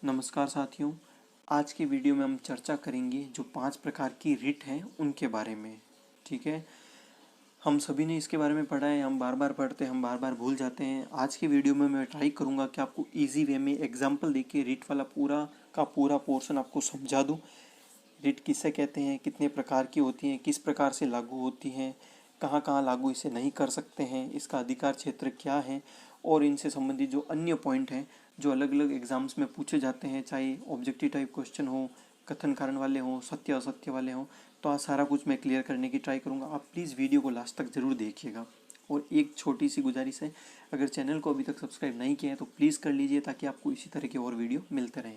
नमस्कार साथियों। आज के वीडियो में हम चर्चा करेंगे जो 5 प्रकार की रिट हैं उनके बारे में। ठीक है, हम सभी ने इसके बारे में पढ़ा है, हम बार बार पढ़ते हैं, हम बार बार भूल जाते हैं। आज के वीडियो में मैं ट्राई करूँगा कि आपको इजी वे में एग्जाम्पल देके रिट वाला पूरा का पूरा पोर्शन आपको समझा दूँ। रिट किससे कहते हैं, कितने प्रकार की होती हैं, किस प्रकार से लागू होती हैं, कहाँ कहाँ लागू इसे नहीं कर सकते हैं, इसका अधिकार क्षेत्र क्या है, और इनसे संबंधित जो अन्य पॉइंट हैं जो अलग अलग एग्जाम्स में पूछे जाते हैं, चाहे ऑब्जेक्टिव टाइप क्वेश्चन हो, कथन कारण वाले हों, सत्य असत्य वाले हों, तो आज सारा कुछ मैं क्लियर करने की ट्राई करूँगा। आप प्लीज़ वीडियो को लास्ट तक ज़रूर देखिएगा। और एक छोटी सी गुजारिश है, अगर चैनल को अभी तक सब्सक्राइब नहीं किया है तो प्लीज़ कर लीजिए ताकि आपको इसी तरह के और वीडियो मिलते रहें।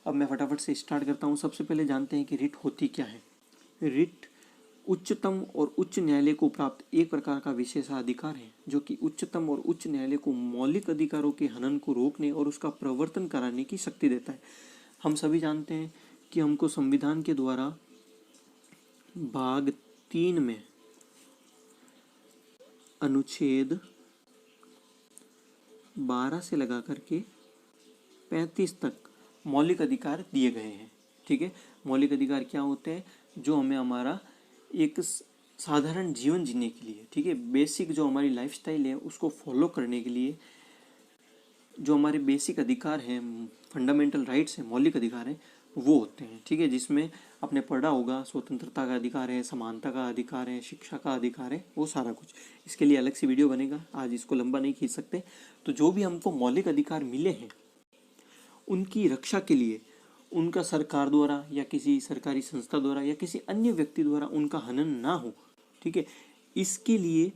अब मैं फटाफट से स्टार्ट करता हूँ। सबसे पहले जानते हैं कि रिट होती क्या है। रिट उच्चतम और उच्च न्यायालय को प्राप्त एक प्रकार का विशेषाधिकार है जो कि उच्चतम और उच्च न्यायालय को मौलिक अधिकारों के हनन को रोकने और उसका प्रवर्तन कराने की शक्ति देता है। हम सभी जानते हैं कि हमको संविधान के द्वारा भाग 3 में अनुच्छेद 12 से लगा करके 35 तक मौलिक अधिकार दिए गए हैं। ठीक है, मौलिक अधिकार क्या होते हैं? जो हमें हमारा एक साधारण जीवन जीने के लिए, ठीक है, बेसिक जो हमारी लाइफस्टाइल है उसको फॉलो करने के लिए जो हमारे बेसिक अधिकार हैं, फंडामेंटल राइट्स हैं, मौलिक अधिकार हैं, वो होते हैं। ठीक है, जिसमें आपने पढ़ा होगा स्वतंत्रता का अधिकार है, समानता का अधिकार है, शिक्षा का अधिकार है, वो सारा कुछ। इसके लिए अलग से वीडियो बनेगा, आज इसको लंबा नहीं खींच सकते। तो जो भी हमको मौलिक अधिकार मिले हैं उनकी रक्षा के लिए उनका सरकार द्वारा या किसी सरकारी संस्था द्वारा या किसी अन्य व्यक्ति द्वारा उनका हनन ना हो, ठीक है, इसके लिए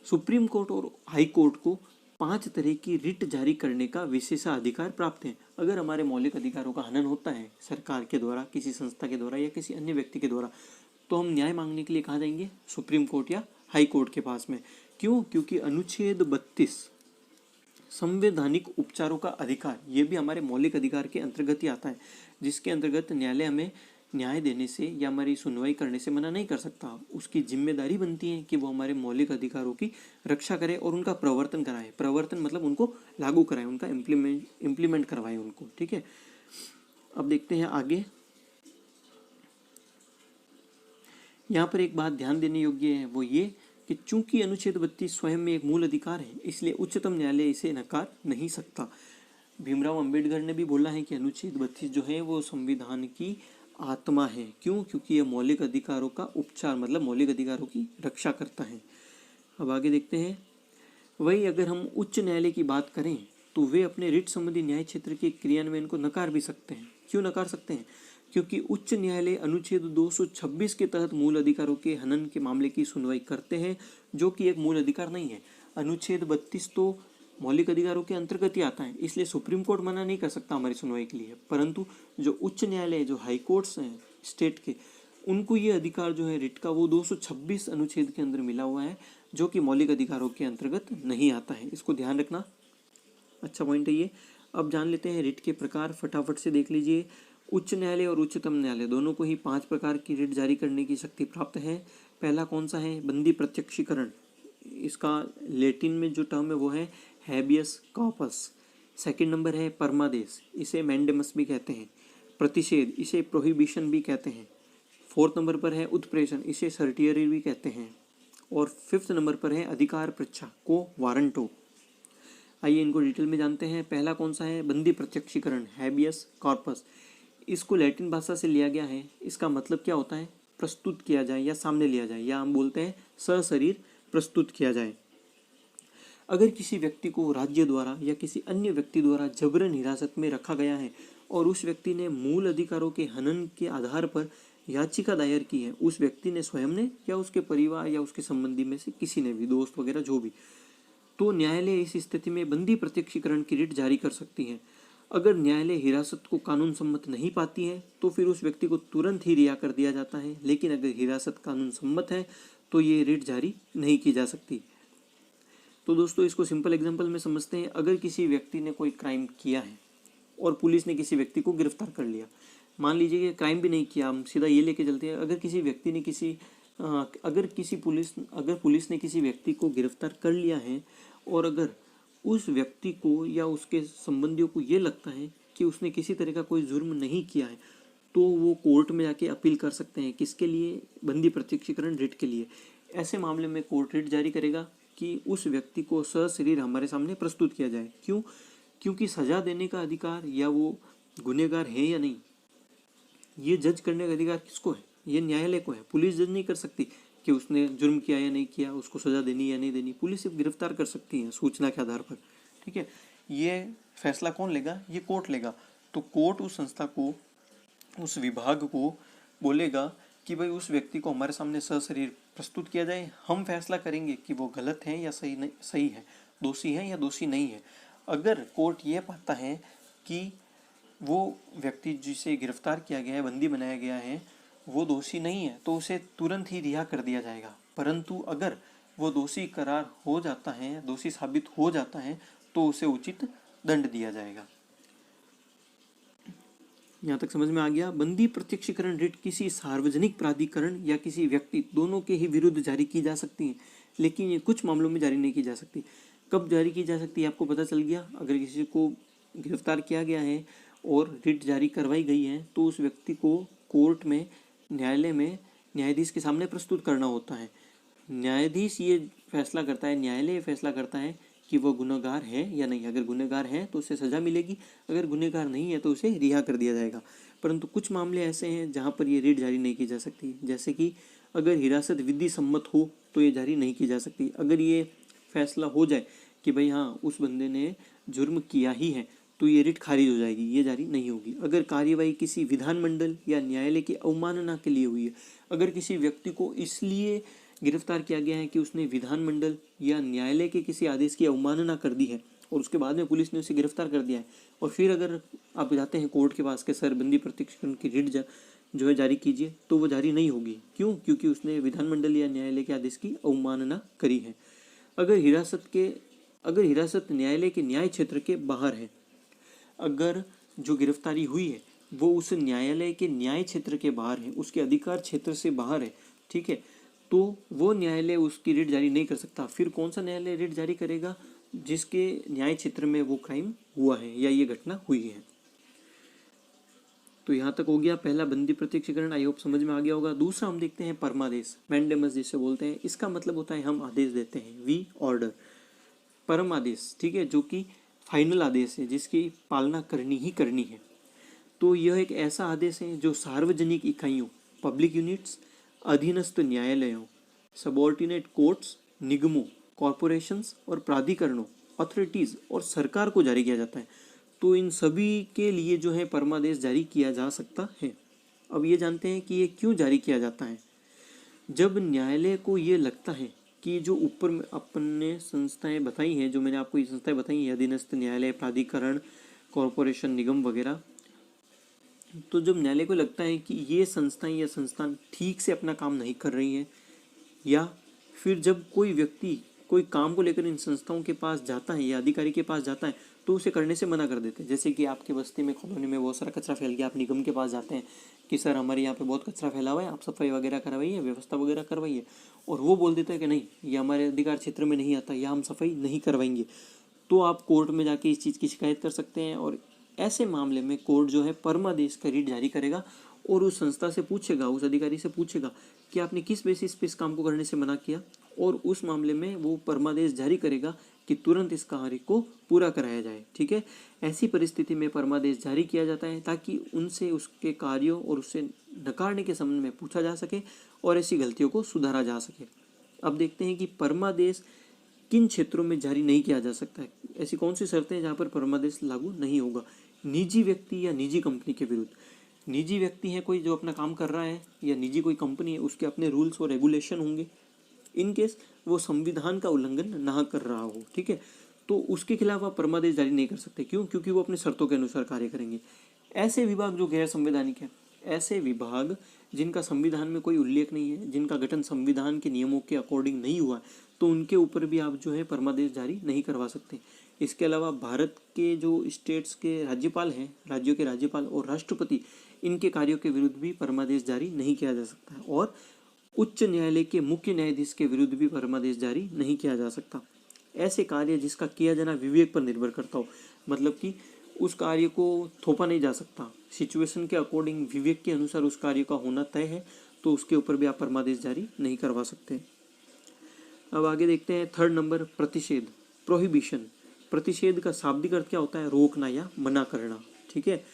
सुप्रीम कोर्ट और हाई कोर्ट को 5 तरह की रिट जारी करने का विशेषाधिकार प्राप्त है। अगर हमारे मौलिक अधिकारों का हनन होता है सरकार के द्वारा, किसी संस्था के द्वारा या किसी अन्य व्यक्ति के द्वारा, तो हम न्याय मांगने के लिए कहाँ जाएंगे? सुप्रीम कोर्ट या हाई कोर्ट के पास में। क्यों? क्योंकि अनुच्छेद 32 संवैधानिक उपचारों का अधिकार, ये भी हमारे मौलिक अधिकार के अंतर्गत ही आता है, जिसके अंतर्गत न्यायालय हमें न्याय देने से या हमारी सुनवाई करने से मना नहीं कर सकता। उसकी जिम्मेदारी बनती है कि वो हमारे मौलिक अधिकारों की रक्षा करे और उनका प्रवर्तन कराए। प्रवर्तन मतलब उनको लागू कराए, उनका इम्प्लीमेंट करवाए उनको। ठीक है, अब देखते हैं आगे। यहाँ पर एक बात ध्यान देने योग्य है, वो ये कि चूंकि अनुच्छेद 32 स्वयं में एक मूल अधिकार है, इसलिए उच्चतम न्यायालय इसे नकार नहीं सकता। भीमराव अंबेडकर ने भी बोला है कि अनुच्छेद 32 जो है वो संविधान की आत्मा है। क्यों? क्योंकि यह मौलिक अधिकारों का उपचार मतलब मौलिक अधिकारों की रक्षा करता है। अब आगे देखते हैं। वही अगर हम उच्च न्यायालय की बात करें तो वे अपने रिट संबंधी न्याय क्षेत्र के क्रियान्वयन को नकार भी सकते हैं। क्यों नकार सकते हैं? क्योंकि उच्च न्यायालय अनुच्छेद 226 के तहत मूल अधिकारों के हनन के मामले की सुनवाई करते हैं, जो कि एक मूल अधिकार नहीं है। अनुच्छेद 32 तो मौलिक अधिकारों के अंतर्गत ही आता है, इसलिए सुप्रीम कोर्ट मना नहीं कर सकता हमारी सुनवाई के लिए। परंतु जो उच्च न्यायालय, जो हाई कोर्ट्स हैं स्टेट के, उनको ये अधिकार जो है रिट का वो 226 अनुच्छेद के अंदर मिला हुआ है, जो कि मौलिक अधिकारों के अंतर्गत नहीं आता है। इसको ध्यान रखना, अच्छा पॉइंट है ये। अब जान लेते हैं रिट के प्रकार, फटाफट से देख लीजिए। उच्च न्यायालय और उच्चतम न्यायालय दोनों को ही 5 प्रकार की रिट जारी करने की शक्ति प्राप्त है। पहला कौन सा है? बंदी प्रत्यक्षीकरण। इसका लैटिन में जो टर्म है वो है हैबियस कॉर्पस। सेकंड नंबर है परमादेश, इसे मैंडेमस भी कहते हैं। प्रतिषेध, इसे प्रोहिबिशन भी कहते हैं। फोर्थ नंबर पर है उत्प्रेषण, इसे सर्टियरी भी कहते हैं। और फिफ्थ नंबर पर है अधिकार पृच्छा को वारंटो। आइए इनको डिटेल में जानते हैं। पहला कौन सा है? बंदी प्रत्यक्षीकरण, हैबियस कॉर्पस। इसको लैटिन भाषा से लिया गया है। इसका मतलब क्या होता है? प्रस्तुत किया जाए या सामने लिया जाए, या हम बोलते हैं सशरीर प्रस्तुत किया जाए। अगर किसी व्यक्ति को राज्य द्वारा या किसी अन्य व्यक्ति द्वारा जबरन हिरासत में रखा गया है और उस व्यक्ति ने मूल अधिकारों के हनन के आधार पर याचिका दायर की है, उस व्यक्ति ने स्वयं ने या उसके परिवार या उसके संबंधी में से किसी ने भी, दोस्त वगैरह जो भी, तो न्यायालय इस स्थिति में बंदी प्रत्यक्षीकरण की रिट जारी कर सकती है। अगर न्यायालय हिरासत को कानून सम्मत नहीं पाती है तो फिर उस व्यक्ति को तुरंत ही रिहा कर दिया जाता है, लेकिन अगर हिरासत कानून सम्मत है तो ये रिट जारी नहीं की जा सकती। तो दोस्तों इसको सिंपल एग्जांपल में समझते हैं। अगर किसी व्यक्ति ने कोई क्राइम किया है और पुलिस ने किसी व्यक्ति को गिरफ्तार कर लिया, मान लीजिए कि क्राइम भी नहीं किया, हम सीधा ये लेके चलते हैं, अगर किसी व्यक्ति ने अगर पुलिस ने किसी व्यक्ति को गिरफ्तार कर लिया है और अगर उस व्यक्ति को या उसके संबंधियों को ये लगता है कि उसने किसी तरह का कोई जुर्म नहीं किया है तो वो कोर्ट में जाके अपील कर सकते हैं। किसके लिए? बंदी प्रत्यक्षीकरण रिट के लिए। ऐसे मामले में कोर्ट रिट जारी करेगा कि उस व्यक्ति को सशरीर हमारे सामने प्रस्तुत किया जाए। क्यों? क्योंकि सजा देने का अधिकार या वो गुनहगार है या नहीं, ये जज करने का अधिकार किसको है? ये न्यायालय को है। पुलिस जज नहीं कर सकती कि उसने जुर्म किया या नहीं किया, उसको सजा देनी या नहीं देनी। पुलिस सिर्फ गिरफ्तार कर सकती है सूचना के आधार पर, ठीक है। ये फैसला कौन लेगा? ये कोर्ट लेगा। तो कोर्ट उस संस्था को, उस विभाग को बोलेगा कि भाई उस व्यक्ति को हमारे सामने सशरीर प्रस्तुत किया जाए, हम फैसला करेंगे कि वो गलत है या सही नहीं, सही है, दोषी है या दोषी नहीं है। अगर कोर्ट ये पाता है कि वो व्यक्ति जिसे गिरफ्तार किया गया है, बंदी बनाया गया है, वो दोषी नहीं है तो उसे तुरंत ही रिहा कर दिया जाएगा। परंतु अगर वो दोषी करार हो जाता है, दोषी साबित हो जाता है, तो उसे उचित दंड दिया जाएगा। यहाँ तक समझ में आ गया। बंदी प्रत्यक्षीकरण रिट किसी सार्वजनिक प्राधिकरण या किसी व्यक्ति दोनों के ही विरुद्ध जारी की जा सकती है, लेकिन ये कुछ मामलों में जारी नहीं की जा सकती। कब जारी की जा सकती है आपको पता चल गया। अगर किसी को गिरफ्तार किया गया है और रिट जारी करवाई गई है तो उस व्यक्ति को कोर्ट में, न्यायालय में न्यायाधीश के सामने प्रस्तुत करना होता है। न्यायाधीश ये फैसला करता है, न्यायालय फैसला करता है कि वो गुनहगार है या नहीं। अगर गुनहगार है तो उसे सजा मिलेगी, अगर गुनहगार नहीं है तो उसे रिहा कर दिया जाएगा। परंतु कुछ मामले ऐसे हैं जहाँ पर ये रिट जारी नहीं की जा सकती, जैसे कि अगर हिरासत विधि सम्मत हो तो ये जारी नहीं की जा सकती। अगर ये फैसला हो जाए कि भाई हाँ उस बंदे ने जुर्म किया ही है तो ये रिट खारिज हो जाएगी, ये जारी नहीं होगी। अगर कार्यवाही किसी विधानमंडल या न्यायालय की अवमानना के लिए हुई है, अगर किसी व्यक्ति को इसलिए गिरफ्तार किया गया है कि उसने विधानमंडल या न्यायालय के किसी आदेश की अवमानना कर दी है और उसके बाद में पुलिस ने उसे गिरफ्तार कर दिया है, और फिर अगर आप जाते हैं कोर्ट के पास के सर बंदी प्रत्यक्षीकरण की रिट जो है जारी कीजिए, तो वो जारी नहीं होगी। क्यों? क्योंकि उसने विधानमंडल या न्यायालय के आदेश की अवमानना करी है। अगर हिरासत न्यायालय के न्याय क्षेत्र के बाहर है, अगर जो गिरफ्तारी हुई है वो उस न्यायालय के न्याय क्षेत्र के बाहर है, उसके अधिकार क्षेत्र से बाहर है, ठीक है, तो वो न्यायालय उसकी रिट जारी नहीं कर सकता। फिर कौन सा न्यायालय रिट जारी करेगा? जिसके न्याय क्षेत्र में वो क्राइम हुआ है या ये घटना हुई है। तो यहाँ तक हो गया पहला बंदी प्रत्यक्षीकरण, आई होप समझ में आ गया होगा। दूसरा हम देखते हैं परमादेश, मैंडेमस जिसे बोलते हैं। इसका मतलब होता है हम आदेश देते हैं, वी ऑर्डर। परम आदेश, ठीक है, जो कि फाइनल आदेश है, जिसकी पालना करनी ही करनी है। तो यह एक ऐसा आदेश है जो सार्वजनिक इकाइयों, पब्लिक यूनिट्स, अधीनस्थ न्यायालयों, सबऑर्डिनेट कोर्ट्स, निगमों, कॉरपोरेशंस और प्राधिकरणों, अथॉरिटीज और सरकार को जारी किया जाता है। तो इन सभी के लिए जो है परमादेश जारी किया जा सकता है। अब ये जानते हैं कि ये क्यों जारी किया जाता है। जब न्यायालय को ये लगता है कि जो ऊपर में अपने संस्थाएं बताई हैं, जो मैंने आपको ये संस्थाएं बताई हैं, अधीनस्थ न्यायालय, प्राधिकरण, कॉरपोरेशन, निगम वगैरह, तो जब न्यायालय को लगता है कि ये संस्थाएं या संस्थान ठीक से अपना काम नहीं कर रही हैं, या फिर जब कोई व्यक्ति कोई काम को लेकर इन संस्थाओं के पास जाता है या अधिकारी के पास जाता है तो उसे करने से मना कर देते हैं। जैसे कि आपके बस्ती में, कॉलोनी में बहुत सारा कचरा फैल गया, आप निगम के पास जाते हैं कि सर हमारे यहाँ पे बहुत कचरा फैला हुआ है, आप सफाई वगैरह करवाइए, व्यवस्था वगैरह करवाइए, और वो बोल देता है कि नहीं ये हमारे अधिकार क्षेत्र में नहीं आता, या हम सफाई नहीं करवाएंगे। तो आप कोर्ट में जाके इस चीज़ की शिकायत कर सकते हैं, और ऐसे मामले में कोर्ट जो है परमादेश का रिट जारी करेगा और उस संस्था से पूछेगा, उस अधिकारी से पूछेगा कि आपने किस बेसिस पे इस काम को करने से मना किया, और उस मामले में वो परमादेश जारी करेगा कि तुरंत इस कार्य को पूरा कराया जाए। ठीक है, ऐसी परिस्थिति में परमादेश जारी किया जाता है ताकि उनसे उसके कार्यों और उससे नकारने के संबंध में पूछा जा सके और ऐसी गलतियों को सुधारा जा सके। अब देखते हैं कि परमादेश किन क्षेत्रों में जारी नहीं किया जा सकता है। ऐसी कौन सी शर्तें हैं जहाँ पर परमादेश लागू नहीं होगा। निजी व्यक्ति या निजी कंपनी के विरुद्ध। निजी व्यक्ति है कोई जो अपना काम कर रहा है, या निजी कोई कंपनी है, उसके अपने रूल्स और रेगुलेशन होंगे, इन केस वो संविधान का उल्लंघन ना कर रहा हो, ठीक है, तो उसके खिलाफ आप परमादेश जारी नहीं कर सकते। क्यों? क्योंकि वो अपने शर्तों के अनुसार कार्य करेंगे। ऐसे विभाग जो गैर संवैधानिक है, ऐसे विभाग जिनका संविधान में कोई उल्लेख नहीं है, जिनका गठन संविधान के नियमों के अकॉर्डिंग नहीं हुआ, तो उनके ऊपर भी आप जो है परमादेश जारी नहीं करवा सकते। इसके अलावा भारत के जो स्टेट्स के राज्यपाल हैं, राज्यों के राज्यपाल और राष्ट्रपति, इनके कार्यों के विरुद्ध भी परमादेश जारी नहीं किया जा सकता है, और उच्च न्यायालय के मुख्य न्यायाधीश के विरुद्ध भी परमादेश जारी नहीं किया जा सकता। ऐसे कार्य जिसका किया जाना विवेक पर निर्भर करता हो, मतलब कि उस कार्य को थोपा नहीं जा सकता। सिचुएशन के अकॉर्डिंग, विवेक के अनुसार उस कार्य का होना तय है, तो उसके ऊपर भी आप परमादेश जारी नहीं करवा सकते। अब आगे देखते हैं 3rd नंबर, प्रतिषेध, प्रोहिबिशन। प्रतिषेध का शाब्दिक अर्थ क्या होता है? रोकना या मना करना। ठीक है,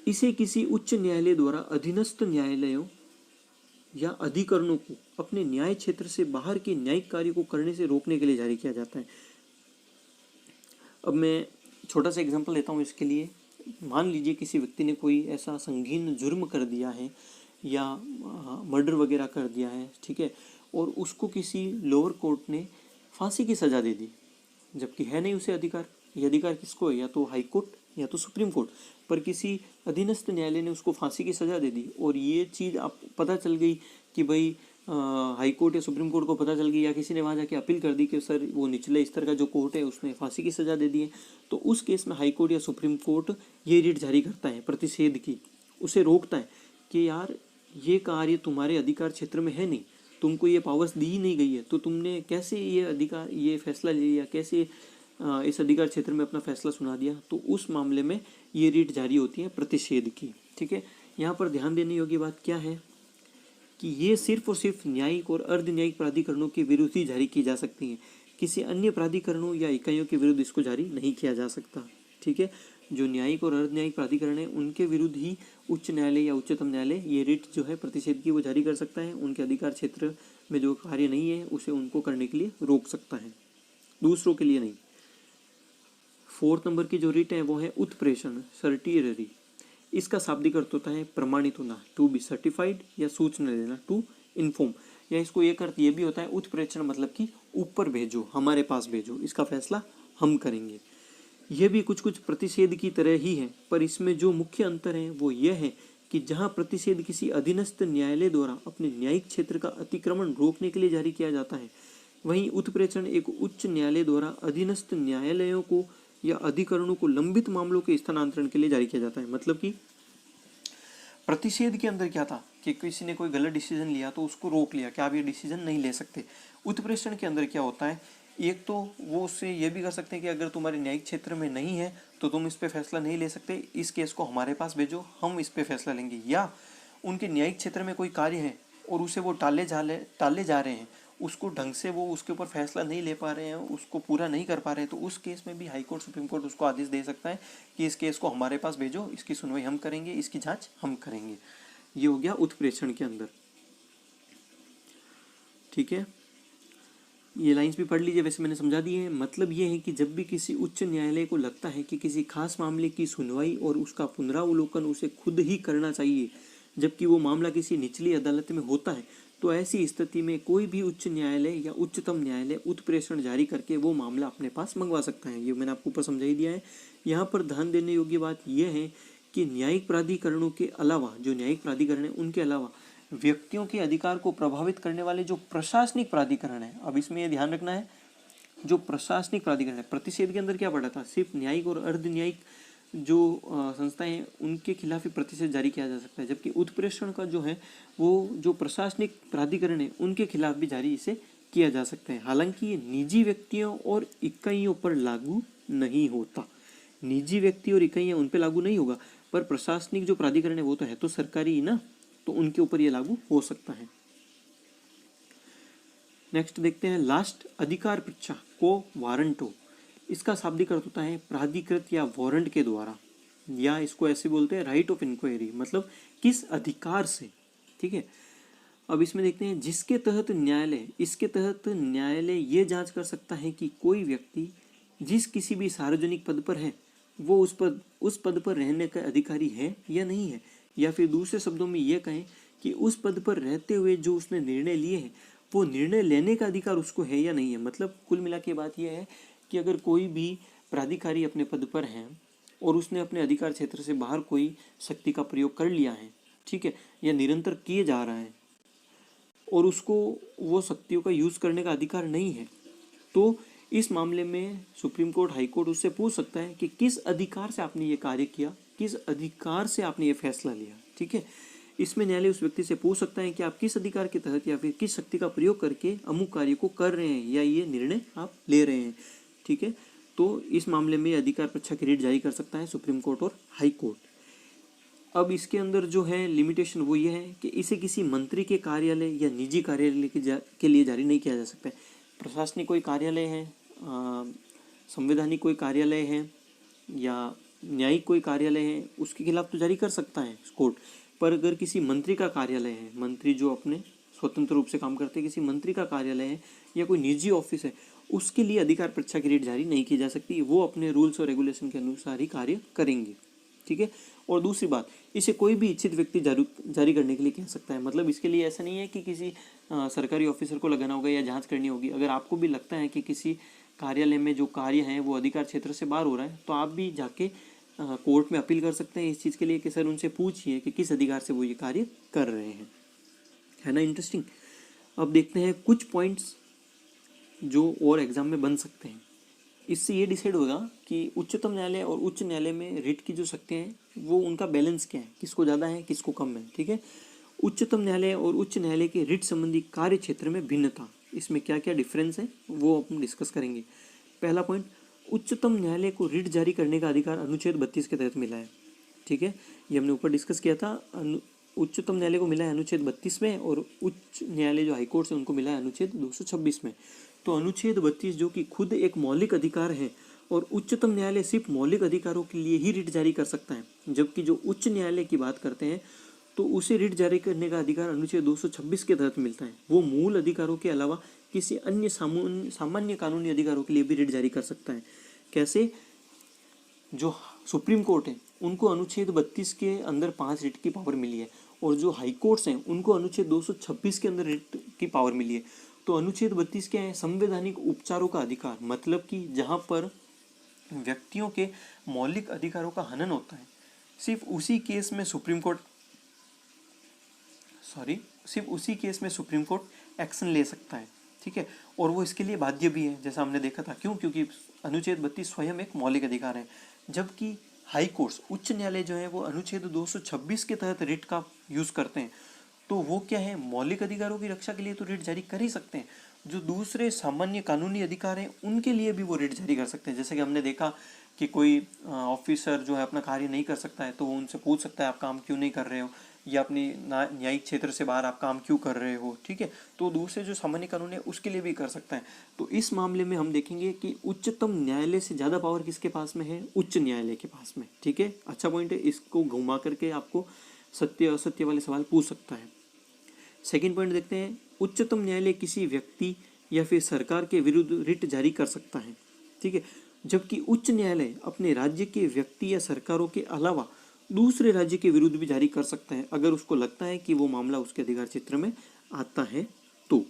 इसे किसी उच्च न्यायालय द्वारा अधीनस्थ न्यायालयों या अधिकरणों को अपने न्याय क्षेत्र से बाहर के न्यायिक कार्य को करने से रोकने के लिए जारी किया जाता है। अब मैं छोटा सा एग्जांपल देता हूँ इसके लिए। मान लीजिए किसी व्यक्ति ने कोई ऐसा संगीन जुर्म कर दिया है या मर्डर वगैरह कर दिया है, ठीक है, और उसको किसी लोअर कोर्ट ने फांसी की सज़ा दे दी, जबकि है नहीं उसे अधिकार। ये अधिकार किसको है? या तो हाई कोर्ट या तो सुप्रीम कोर्ट, पर किसी अधीनस्थ न्यायालय ने उसको फांसी की सज़ा दे दी और ये चीज़ आप पता चल गई कि भाई हाई कोर्ट या सुप्रीम कोर्ट को पता चल गई, या किसी ने वहाँ जाके अपील कर दी कि सर वो निचले स्तर का जो कोर्ट है उसने फांसी की सज़ा दे दी है, तो उस केस में हाई कोर्ट या सुप्रीम कोर्ट ये रिट जारी करता है प्रतिषेध की, उसे रोकता है कि यार ये कार्य तुम्हारे अधिकार क्षेत्र में है नहीं, तुमको ये पावर्स दी ही नहीं गई है, तो तुमने कैसे ये अधिकार, ये फैसला ले लिया, कैसे इस अधिकार क्षेत्र में अपना फैसला सुना दिया। तो उस मामले में ये रिट जारी होती है प्रतिषेध की। ठीक है, यहाँ पर ध्यान देने योग्य बात क्या है कि ये सिर्फ और सिर्फ न्यायिक और अर्ध न्यायिक प्राधिकरणों के विरुद्ध ही जारी की जा सकती है, किसी अन्य प्राधिकरणों या इकाइयों के विरुद्ध इसको जारी नहीं किया जा सकता। ठीक है, जो न्यायिक और अर्ध न्यायिक प्राधिकरण है उनके विरुद्ध ही उच्च न्यायालय या उच्चतम न्यायालय ये रिट जो है प्रतिषेध की वो जारी कर सकता है। उनके अधिकार क्षेत्र में जो कार्य नहीं है उसे उनको करने के लिए रोक सकता है, दूसरों के लिए नहीं। 4th नंबर की जो रिट है वो है उत्प्रेषण, सर्टियरी। इसका शाब्दिक अर्थ होता है प्रमाणित होना, टू बी सर्टिफाइड, या सूचना देना, टू इन्फॉर्म, या इसको एक अर्थ ये भी होता है उत्प्रेषण मतलब कि ऊपर भेजो, हमारे पास भेजो, इसका फैसला हम करेंगे। यह भी कुछ कुछ प्रतिषेध की तरह ही है, पर इसमें जो मुख्य अंतर है वो यह है कि जहां प्रतिषेध किसी अधीनस्थ न्यायालय द्वारा अपने न्यायिक क्षेत्र का अतिक्रमण रोकने के लिए जारी किया जाता है, वहीं उत्प्रेषण एक उच्च न्यायालय द्वारा अधीनस्थ न्यायालयों को या अधिकरणों को लंबित मामलों के स्थानांतरण के लिए जारी किया जाता है। मतलब कि प्रतिषेध के अंदर क्या था कि किसी ने कोई गलत डिसीजन लिया तो उसको रोक लिया कि आप ये डिसीजन नहीं ले सकते। उत्प्रेषण के अंदर क्या होता है, एक तो वो उससे ये भी कर सकते हैं कि अगर तुम्हारे न्यायिक क्षेत्र में नहीं है तो तुम इस पे फैसला नहीं ले सकते, इस केस को हमारे पास भेजो, हम इस पे फैसला लेंगे। या उनके न्यायिक क्षेत्र में कोई कार्य है और उसे वो टाले जा रहे हैं, उसको ढंग से वो उसके ऊपर फैसला नहीं ले पा रहे हैं, उसको पूरा नहीं कर पा रहे हैं, तो उस केस में भी हाई कोर्ट सुप्रीम कोर्ट उसको आदेश दे सकता है कि इस केस को हमारे पास भेजो, इसकी सुनवाई हम करेंगे, इसकी जांच हम करेंगे। ये हो गया उत्प्रेषण के अंदर। ठीक है, ये लाइंस भी पढ़ लीजिए, वैसे मैंने समझा दी है। मतलब ये है कि जब भी किसी उच्च न्यायालय को लगता है कि किसी खास मामले की सुनवाई और उसका पुनरावलोकन उसे खुद ही करना चाहिए, जबकि वो मामला किसी निचली अदालत में होता है, तो ऐसी स्थिति में कोई भी उच्च न्यायालय या उच्चतम न्यायालय उत्प्रेषण जारी करके वो मामला अपने पास मंगवा सकता है। ये मैंने आपको ऊपर समझा ही दिया है। यहाँ पर ध्यान देने योग्य बात यह है कि न्यायिक प्राधिकरणों के अलावा, जो न्यायिक प्राधिकरण है उनके अलावा व्यक्तियों के अधिकार को प्रभावित करने वाले जो प्रशासनिक प्राधिकरण है, अब इसमें यह ध्यान रखना है, जो प्रशासनिक प्राधिकरण है, प्रतिषेध के अंदर क्या पड़ा था, सिर्फ न्यायिक और अर्ध न्यायिक जो संस्थाएं हैं उनके खिलाफ ही प्रतिषेध जारी किया जा सकता है, जबकि उत्प्रेषण का जो है वो जो प्रशासनिक प्राधिकरण है उनके खिलाफ भी जारी इसे किया जा सकता है। हालांकि ये निजी व्यक्तियों और इकाइयों पर लागू नहीं होता, निजी व्यक्ति और इकाइयां उन पर लागू नहीं होगा, पर प्रशासनिक जो प्राधिकरण है वो तो है तो सरकारी ना, तो उनके ऊपर ये लागू हो सकता है। नेक्स्ट देखते हैं लास्ट, अधिकार पृच्छा को वारंटो। इसका शाब्दिक अर्थ होता है प्राधिकृत या वारंट के द्वारा, या इसको ऐसे बोलते हैं राइट ऑफ इंक्वायरी, मतलब किस अधिकार से। ठीक है, अब इसमें देखते हैं जिसके तहत न्यायालय, इसके तहत न्यायालय ये जांच कर सकता है कि कोई व्यक्ति जिस किसी भी सार्वजनिक पद पर है वो उस पद पर रहने का अधिकारी है या नहीं है, या फिर दूसरे शब्दों में ये कहें कि उस पद पर रहते हुए जो उसने निर्णय लिए हैं वो निर्णय लेने का अधिकार उसको है या नहीं है। मतलब कुल मिला के बात यह है कि अगर कोई भी प्राधिकारी अपने पद पर है और उसने अपने अधिकार क्षेत्र से बाहर कोई शक्ति का प्रयोग कर लिया है, ठीक है, या निरंतर किए जा रहा है और उसको वो शक्तियों का यूज करने का अधिकार नहीं है, तो इस मामले में सुप्रीम कोर्ट, हाई कोर्ट उससे पूछ सकता है कि किस अधिकार से आपने ये कार्य किया, किस अधिकार से आपने ये फैसला लिया। ठीक है, इसमें न्यायालय उस व्यक्ति से पूछ सकता है कि आप किस अधिकार के तहत या फिर किस शक्ति का प्रयोग करके अमुक कार्य को कर रहे हैं या ये निर्णय आप ले रहे हैं। ठीक है, तो तो इस मामले में अधिकार परीक्षा की रिट जारी कर सकता है सुप्रीम कोर्ट और हाई कोर्ट। अब इसके अंदर जो है लिमिटेशन वो ये है कि इसे किसी मंत्री के कार्यालय या निजी कार्यालय के लिए जारी नहीं किया जा सकता है। प्रशासनिक कोई कार्यालय है, संवैधानिक कोई कार्यालय है या न्यायिक कोई कार्यालय है, उसके खिलाफ तो जारी कर सकता है कोर्ट। पर अगर किसी मंत्री का कार्यालय है, मंत्री जो अपने स्वतंत्र रूप से काम करते हैं, किसी मंत्री का कार्यालय है या कोई निजी ऑफिस है, उसके लिए अधिकार परीक्षा की रिट जारी नहीं की जा सकती। वो अपने रूल्स और रेगुलेशन के अनुसार ही कार्य करेंगे, ठीक है। और दूसरी बात, इसे कोई भी इच्छित व्यक्ति जारी करने के लिए कह सकता है। मतलब इसके लिए ऐसा नहीं है कि किसी सरकारी ऑफिसर को लगाना होगा या जांच करनी होगी। अगर आपको भी लगता है कि किसी कार्यालय में जो कार्य है वो अधिकार क्षेत्र से बाहर हो रहा है, तो आप भी जाके कोर्ट में अपील कर सकते हैं इस चीज़ के लिए कि सर उनसे पूछिए कि किस अधिकार से वो ये कार्य कर रहे हैं। है ना इंटरेस्टिंग। अब देखते हैं कुछ पॉइंट्स जो और एग्जाम में बन सकते हैं। इससे ये डिसाइड होगा कि उच्चतम न्यायालय और उच्च न्यायालय में रिट की जो शक्तियाँ हैं वो उनका बैलेंस क्या है, किसको ज़्यादा है किसको कम है, ठीक है। उच्चतम न्यायालय और उच्च न्यायालय के रिट संबंधी कार्य क्षेत्र में भिन्नता, इसमें क्या क्या डिफरेंस है वो हम डिस्कस करेंगे। पहला पॉइंट, उच्चतम न्यायालय को रिट जारी करने का अधिकार अनुच्छेद 32 के तहत मिला है, ठीक है। ये हमने ऊपर डिस्कस किया था। उच्चतम न्यायालय को मिला है अनुच्छेद 32 में और उच्च न्यायालय जो हाईकोर्ट से उनको मिला है अनुच्छेद 226 में। तो अनुच्छेद 32 जो कि खुद एक मौलिक अधिकार है और उच्चतम न्यायालय सिर्फ मौलिक अधिकारों के लिए ही रिट जारी कर सकता है, जबकि जो उच्च न्यायालय की बात करते हैं तो उसे रिट जारी करने का अधिकार अनुच्छेद 226 के तहत मिलता है। वो मूल अधिकारों के अलावा किसी अन्य सामान्य कानूनी अधिकारों के लिए भी रिट जारी कर सकता है। कैसे? जो सुप्रीम कोर्ट है उनको अनुच्छेद 32 के अंदर 5 रिट की पावर मिली है और जो हाई कोर्ट्स हैं उनको अनुच्छेद 226 के अंदर रिट की पावर मिली है। तो अनुच्छेद 32 क्या है? संवैधानिक उपचारों का अधिकार, मतलब कि जहाँ पर व्यक्तियों के मौलिक अधिकारों का हनन होता है, सिर्फ उसी केस में सुप्रीम कोर्ट एक्शन ले सकता है, ठीक है। और वो इसके लिए बाध्य भी है, जैसा हमने देखा था। क्यों? क्योंकि अनुच्छेद 32 स्वयं एक मौलिक अधिकार है, जबकि हाई कोर्ट्स, उच्च न्यायालय जो है वो अनुच्छेद 226 के तहत रिट का यूज करते हैं। तो वो क्या है? मौलिक अधिकारों की रक्षा के लिए तो रिट जारी कर ही सकते हैं, जो दूसरे सामान्य कानूनी अधिकार हैं उनके लिए भी वो रिट जारी कर सकते हैं। जैसे कि हमने देखा कि कोई ऑफिसर जो है अपना कार्य नहीं कर सकता है तो वो उनसे पूछ सकता है आप काम क्यों नहीं कर रहे हो, या अपनी न्यायिक क्षेत्र से बाहर आप काम क्यों कर रहे हो, ठीक है। तो दूसरे जो सामान्य कानून है उसके लिए भी कर सकता है। तो इस मामले में हम देखेंगे कि उच्चतम न्यायालय से ज़्यादा पावर किसके पास में है? उच्च न्यायालय के पास में, ठीक है। अच्छा पॉइंट है, इसको घुमा करके आपको सत्य असत्य वाले सवाल पूछ सकता है। सेकेंड पॉइंट देखते हैं, उच्चतम न्यायालय किसी व्यक्ति या फिर सरकार के विरुद्ध रिट जारी कर सकता है, ठीक है, जबकि उच्च न्यायालय अपने राज्य के व्यक्ति या सरकारों के अलावा दूसरे राज्य के विरुद्ध भी जारी कर सकता है, अगर उसको लगता है कि वो मामला उसके अधिकार क्षेत्र में आता है तो।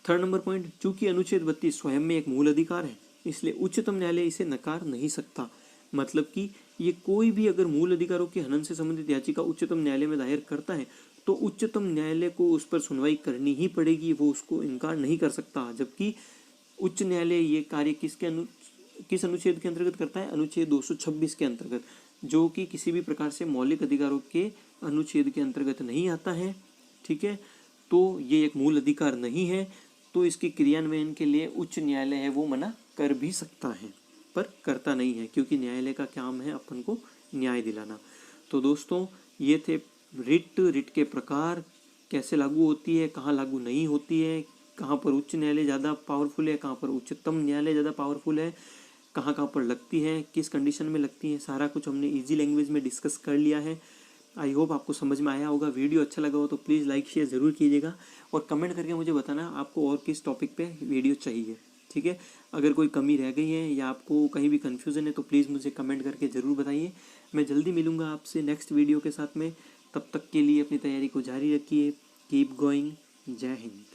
थर्ड नंबर पॉइंट, चूंकि अनुच्छेद 32 स्वयं में एक मूल अधिकार है, इसलिए उच्चतम न्यायालय इसे नकार नहीं सकता। मतलब कि ये कोई भी अगर मूल अधिकारों के हनन से संबंधित याचिका उच्चतम न्यायालय में दायर करता है तो उच्चतम न्यायालय को उस पर सुनवाई करनी ही पड़ेगी, वो उसको इनकार नहीं कर सकता। जबकि उच्च न्यायालय ये कार्य किस अनुच्छेद के अंतर्गत करता है? अनुच्छेद 226 के अंतर्गत, जो कि किसी भी प्रकार से मौलिक अधिकारों के अनुच्छेद के अंतर्गत नहीं आता है, ठीक है। तो ये एक मूल अधिकार नहीं है, तो इसके क्रियान्वयन के लिए उच्च न्यायालय है वो मना कर भी सकता है, पर करता नहीं है, क्योंकि न्यायालय का काम है अपन को न्याय दिलाना। तो दोस्तों ये थे रिट के प्रकार, कैसे लागू होती है, कहाँ लागू नहीं होती है, कहाँ पर उच्च न्यायालय ज़्यादा पावरफुल है, कहाँ पर उच्चतम न्यायालय ज़्यादा पावरफुल है, कहाँ कहाँ पर लगती है, किस कंडीशन में लगती है, सारा कुछ हमने इजी लैंग्वेज में डिस्कस कर लिया है। आई होप आपको समझ में आया होगा। वीडियो अच्छा लगा हो तो प्लीज़ लाइक शेयर ज़रूर कीजिएगा और कमेंट करके मुझे बताना आपको और किस टॉपिक पे वीडियो चाहिए, ठीक है। अगर कोई कमी रह गई है या आपको कहीं भी कन्फ्यूज़न है तो प्लीज़ मुझे कमेंट करके ज़रूर बताइए। मैं जल्दी मिलूँगा आपसे नेक्स्ट वीडियो के साथ में। तब तक के लिए अपनी तैयारी को जारी रखिए। Keep going. जय हिंद।